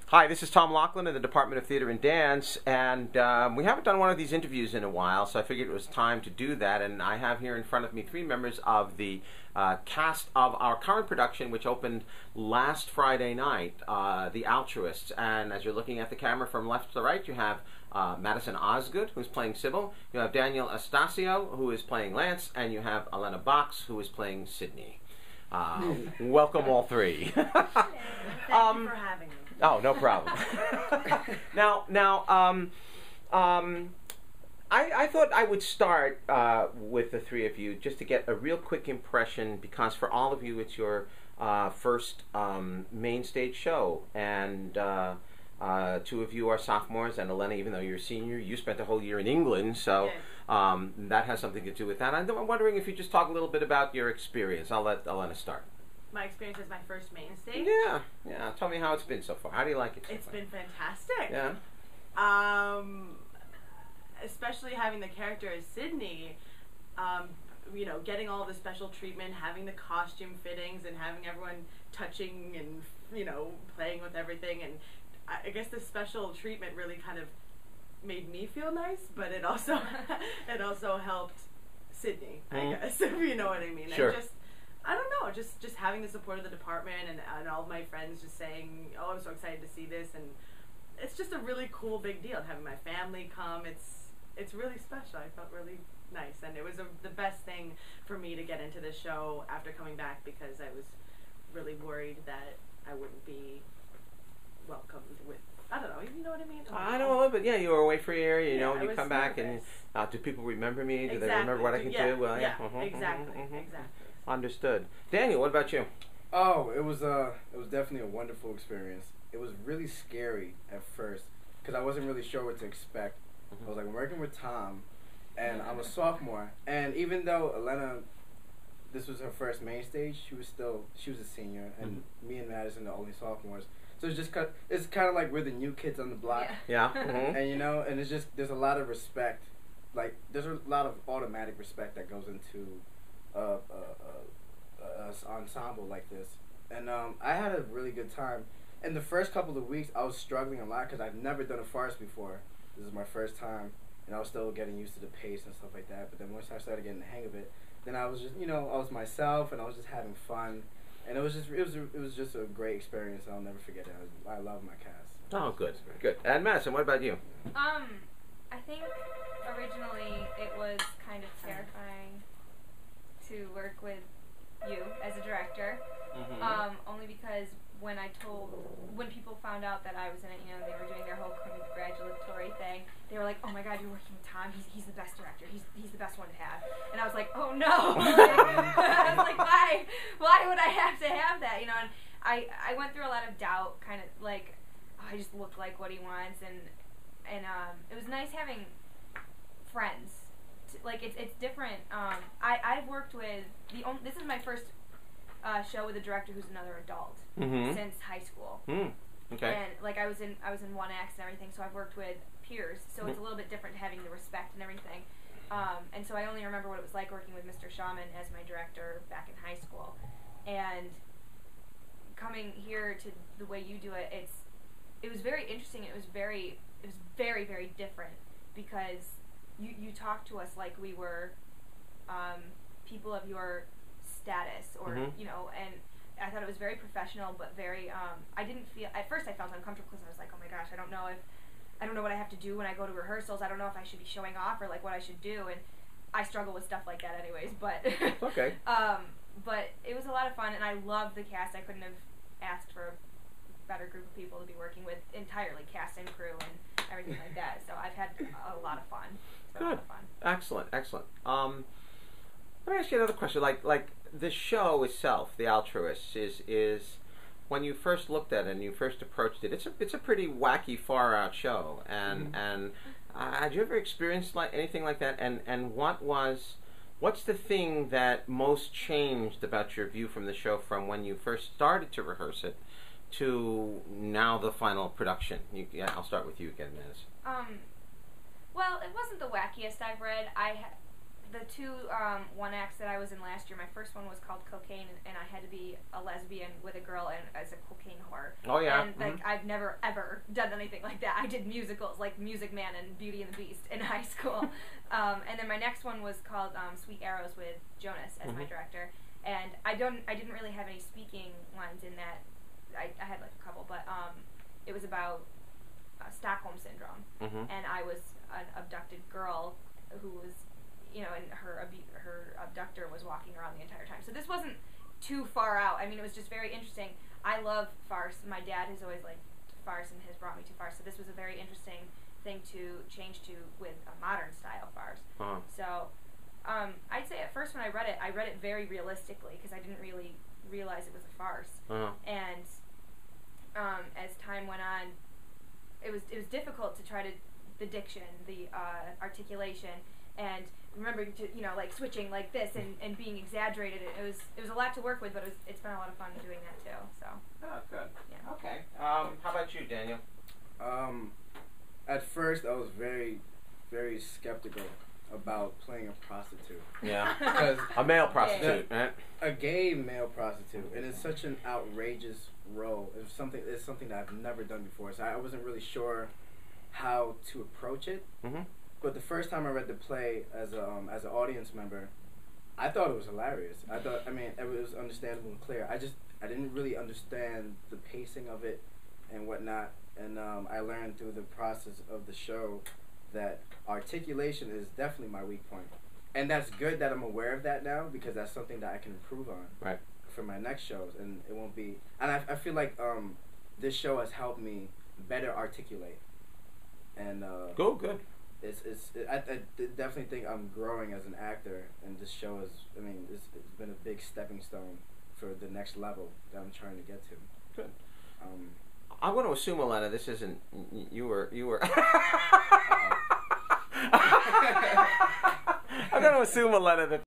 Hi, this is Tom Laughlin in the Department of Theater and Dance, and we haven't done one of these interviews in a while, so I figured it was time to do that, and I have here in front of me three members of the cast of our current production, which opened last Friday night, The Altruists. And as you're looking at the camera from left to right, you have Madison Osgood, who's playing Cybil, you have Daniel Astacio, who is playing Lance, and you have Elena Box, who is playing Sydney. Welcome all three. Thank you for having me. Oh, no problem. I thought I would start with the three of you just to get a real quick impression, because for all of you it's your first main stage show, and two of you are sophomores, and Elena, even though you're a senior, you spent a whole year in England, so that has something to do with that. I'm wondering if you just talk a little bit about your experience. I'll let Elena start. My experience as my first main stage? Yeah. Tell me how it's been so far. How do you like it so far? It's been fantastic. Yeah. Especially having the character as Sydney, you know, getting all the special treatment, having the costume fittings, and having everyone touching and, you know, playing with everything. And I guess the special treatment really kind of made me feel nice, but it also helped Sydney, I guess, if you know what I mean. Sure. And I don't know, just having the support of the department and all of my friends just saying, oh, I'm so excited to see this, and it's just a really cool big deal. Having my family come, it's really special. I felt really nice, and it was the best thing for me to get into this show after coming back, because I was really worried that I wouldn't be welcomed with, I don't know, you know what I mean? I know a little bit. Yeah, you were away for a year, you know, and you come back, nervous. and do people remember me? Do Exactly. they remember what I can do? Well, Exactly. Understood. Daniel, what about you? Oh, it was definitely a wonderful experience. It was really scary at first because I wasn't really sure what to expect. I was like working with Tom, and I'm a sophomore, and even though Elena, this was her first main stage, she was a senior, and me and Madison the only sophomores. So it's kind of like we're the new kids on the block. Yeah. And you know, and it's just there's a lot of respect, like there's a lot of automatic respect that goes into ensemble like this, and I had a really good time. In the first couple of weeks, I was struggling a lot because I've never done a farce before. This is my first time, and I was still getting used to the pace and stuff like that. But then once I started getting the hang of it, then I was just, you know, I was myself, and I was just having fun, and it was just a great experience. I'll never forget it. I love my cast. Oh, good. And Madison, what about you? I think originally it was kind of terrifying to work with you as a director, only because when people found out that I was in it, you know, they were doing their whole congratulatory thing, they were like, oh my god, you're working with Tom, he's the best director, he's the best one to have. And I was like, oh no. I was like, why would I have to have that, you know? And I went through a lot of doubt, kind of like, oh, I just look like what he wants, and it was nice having friends. Like, it's different. I've worked with this is my first show with a director who's another adult since high school. Okay. And like I was in one acts and everything, so I've worked with peers. So it's a little bit different having the respect and everything. And so I only remember what it was like working with Mr. Shaman as my director back in high school, and coming here to the way you do it. It was very interesting. It was very very different, because you talked to us like we were people of your status, or you know, and I thought it was very professional, but very I didn't feel, at first I felt uncomfortable because I was like, oh my gosh, I don't know what I have to do when I go to rehearsals. I don't know if I should be showing off or like what I should do, and I struggle with stuff like that anyways, but okay. But it was a lot of fun, and I loved the cast. I couldn't have asked for a better group of people to be working with, entirely cast and crew and everything like that. So I've had a lot of fun. Good. Excellent. Let me ask you another question. Like the show itself, The Altruists, is when you first looked at it and you first approached it, it's a pretty wacky, far out show. And had you ever experienced anything like that? And what's the thing that most changed about your view from the show from when you first started to rehearse it to now the final production? I'll start with you again, Madison. Well, it wasn't the wackiest I've read. the two one acts that I was in last year, my first one was called Cocaine, and I had to be a lesbian with a girl and as a cocaine whore. Oh yeah. And like I've never ever done anything like that. I did musicals like Music Man and Beauty and the Beast in high school. And then my next one was called Sweet Arrows with Jonas as my director. And I didn't really have any speaking lines in that. I had like a couple, but it was about Stockholm syndrome, and I was an abducted girl who was, you know, and her abductor was walking around the entire time. So this wasn't too far out. I mean, it was just very interesting. I love farce. My dad has always liked farce and has brought me to farce. So this was a very interesting thing to change to with a modern style farce. So I'd say at first when I read it very realistically because I didn't really realize it was a farce. And as time went on, it was difficult to try to the diction, the articulation, and remembering to, you know, like switching like this and being exaggerated. It was a lot to work with, but it's been a lot of fun doing that too. So. Oh, good. Yeah. Okay. How about you, Daniel? At first, I was very, very skeptical about playing a prostitute. Yeah. Because a male prostitute, right? A gay male prostitute, and it's such an outrageous role. It's something that I've never done before, so I wasn't really sure how to approach it. But the first time I read the play as an audience member, I thought it was hilarious. I mean, it was understandable and clear. I didn't really understand the pacing of it and whatnot, and I learned through the process of the show that articulation is definitely my weak point. And that's good that I'm aware of that now, because that's something that I can improve on for my next shows, and it won't be. And I feel like this show has helped me better articulate. And good. I definitely think I'm growing as an actor, and this show is. I mean, it's been a big stepping stone for the next level that I'm trying to get to. Good. I want to assume, Elena, this isn't you were. I'm going to assume, Elena, that